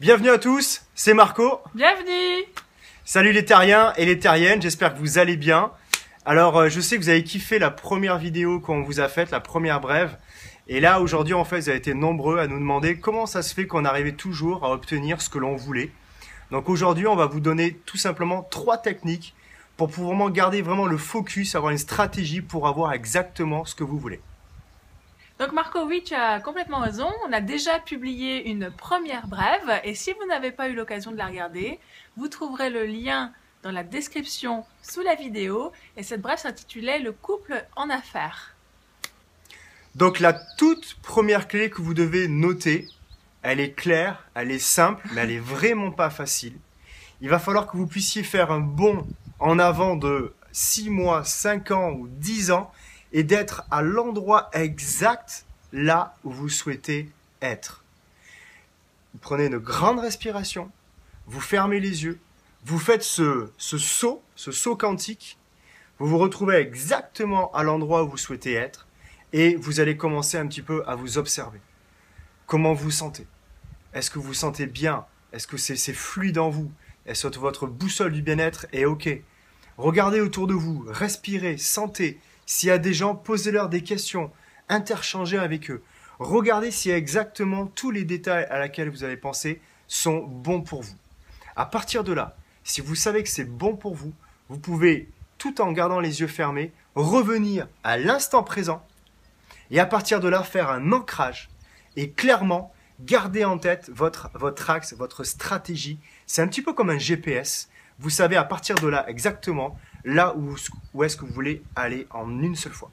Bienvenue à tous, c'est Marco. Bienvenue. Salut les terriens et les terriennes, j'espère que vous allez bien. Alors je sais que vous avez kiffé la première vidéo qu'on vous a faite, la première brève. Et là aujourd'hui en fait vous avez été nombreux à nous demander comment ça se fait qu'on arrivait toujours à obtenir ce que l'on voulait. Donc aujourd'hui on va vous donner tout simplement 3 techniques pour pouvoir vraiment garder vraiment le focus, avoir une stratégie pour avoir exactement ce que vous voulez. Donc Marco, oui, tu as complètement raison. On a déjà publié une première brève et si vous n'avez pas eu l'occasion de la regarder, vous trouverez le lien dans la description sous la vidéo et cette brève s'intitulait « Le couple en affaires ». Donc la toute première clé que vous devez noter, elle est claire, elle est simple, mais elle est vraiment pas facile. Il va falloir que vous puissiez faire un bond en avant de 6 mois, 5 ans ou 10 ans et d'être à l'endroit exact là où vous souhaitez être. Vous prenez une grande respiration, vous fermez les yeux, vous faites ce saut quantique, vous vous retrouvez exactement à l'endroit où vous souhaitez être et vous allez commencer un petit peu à vous observer. Comment vous vous sentez? Est-ce que vous vous sentez bien? Est-ce que c'est fluide en vous? Est-ce que votre boussole du bien-être est OK? Regardez autour de vous, respirez, sentez. S'il y a des gens, posez-leur des questions, interchangez avec eux. Regardez si exactement tous les détails à laquelle vous avez pensé sont bons pour vous. À partir de là, si vous savez que c'est bon pour vous, vous pouvez, tout en gardant les yeux fermés, revenir à l'instant présent et à partir de là, faire un ancrage et clairement garder en tête votre axe, votre stratégie. C'est un petit peu comme un GPS. Vous savez à partir de là exactement là où est-ce que vous voulez aller en une seule fois.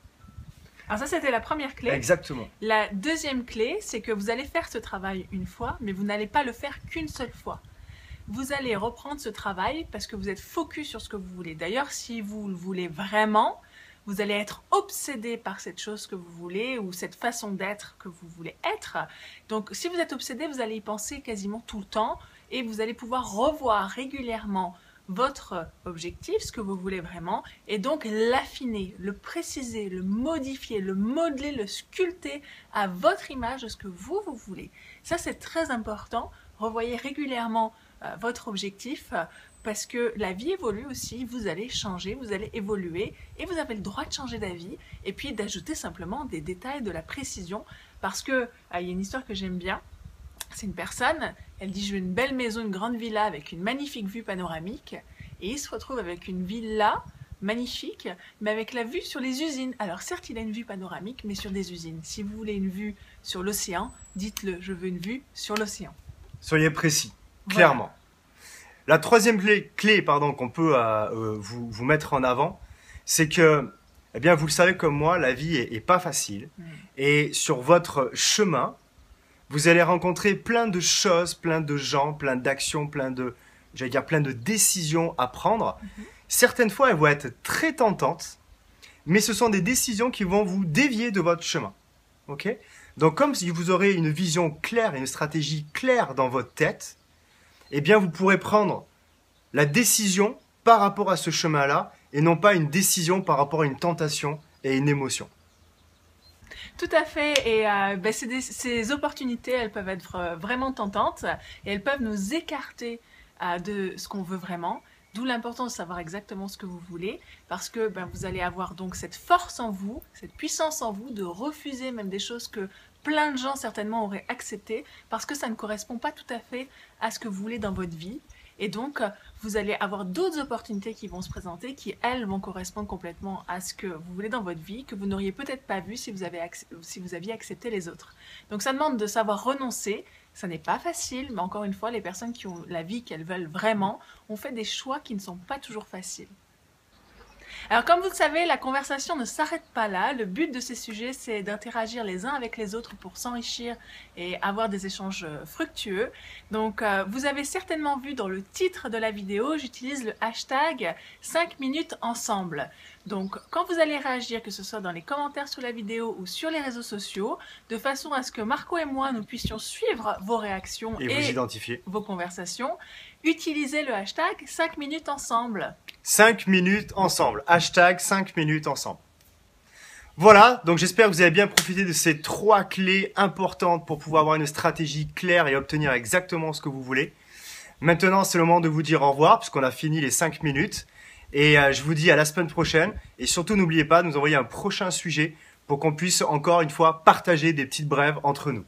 Alors ça, c'était la première clé. Exactement. La deuxième clé, c'est que vous allez faire ce travail une fois, mais vous n'allez pas le faire qu'une seule fois. Vous allez reprendre ce travail parce que vous êtes focus sur ce que vous voulez. D'ailleurs, si vous le voulez vraiment, vous allez être obsédé par cette chose que vous voulez ou cette façon d'être que vous voulez être. Donc, si vous êtes obsédé, vous allez y penser quasiment tout le temps et vous allez pouvoir revoir régulièrement votre objectif, ce que vous voulez vraiment, et donc l'affiner, le préciser, le modifier, le modeler, le sculpter à votre image de ce que vous voulez. Ça, c'est très important. Revoyez régulièrement votre objectif parce que la vie évolue aussi, vous allez changer, vous allez évoluer et vous avez le droit de changer d'avis et puis d'ajouter simplement des détails, de la précision parce que il y a une histoire que j'aime bien. C'est une personne, elle dit « je veux une belle maison, une grande villa avec une magnifique vue panoramique » et il se retrouve avec une villa magnifique, mais avec la vue sur les usines. Alors certes, il a une vue panoramique, mais sur des usines. Si vous voulez une vue sur l'océan, dites-le, je veux une vue sur l'océan. Soyez précis, clairement. Voilà. La troisième clé qu'on peut vous mettre en avant, c'est que, eh bien, vous le savez comme moi, la vie est pas facile. Et sur votre chemin, vous allez rencontrer plein de choses, plein de gens, plein d'actions, plein de décisions à prendre. Certaines fois, elles vont être très tentantes, mais ce sont des décisions qui vont vous dévier de votre chemin. Ok? Donc, comme si vous aurez une vision claire et une stratégie claire dans votre tête, eh bien, vous pourrez prendre la décision par rapport à ce chemin-là et non pas une décision par rapport à une tentation et une émotion. Tout à fait, et ces opportunités, elles peuvent être vraiment tentantes et elles peuvent nous écarter de ce qu'on veut vraiment, d'où l'importance de savoir exactement ce que vous voulez, parce que vous allez avoir donc cette force en vous, cette puissance en vous de refuser même des choses que plein de gens certainement auraient acceptées, parce que ça ne correspond pas tout à fait à ce que vous voulez dans votre vie. Et donc, vous allez avoir d'autres opportunités qui vont se présenter, qui, elles, vont correspondre complètement à ce que vous voulez dans votre vie, que vous n'auriez peut-être pas vu si vous aviez accepté les autres. Donc, ça demande de savoir renoncer. Ça n'est pas facile, mais encore une fois, les personnes qui ont la vie qu'elles veulent vraiment ont fait des choix qui ne sont pas toujours faciles. Alors comme vous le savez, la conversation ne s'arrête pas là. Le but de ces sujets, c'est d'interagir les uns avec les autres pour s'enrichir et avoir des échanges fructueux. Donc vous avez certainement vu dans le titre de la vidéo, j'utilise le hashtag 5 minutes ensemble. Donc quand vous allez réagir, que ce soit dans les commentaires sous la vidéo ou sur les réseaux sociaux, de façon à ce que Marco et moi, nous puissions suivre vos réactions et vous identifier vos conversations, utilisez le hashtag 5 minutes ensemble. 5 minutes ensemble. Hashtag 5 minutes ensemble. Voilà, donc j'espère que vous avez bien profité de ces 3 clés importantes pour pouvoir avoir une stratégie claire et obtenir exactement ce que vous voulez. Maintenant, c'est le moment de vous dire au revoir, puisqu'on a fini les 5 minutes. Et je vous dis à la semaine prochaine. Et surtout, n'oubliez pas de nous envoyer un prochain sujet pour qu'on puisse encore une fois partager des petites brèves entre nous.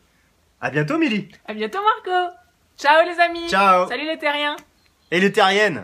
À bientôt, Milly. À bientôt, Marco. Ciao, les amis. Ciao. Salut, les terriens. Et les terriennes.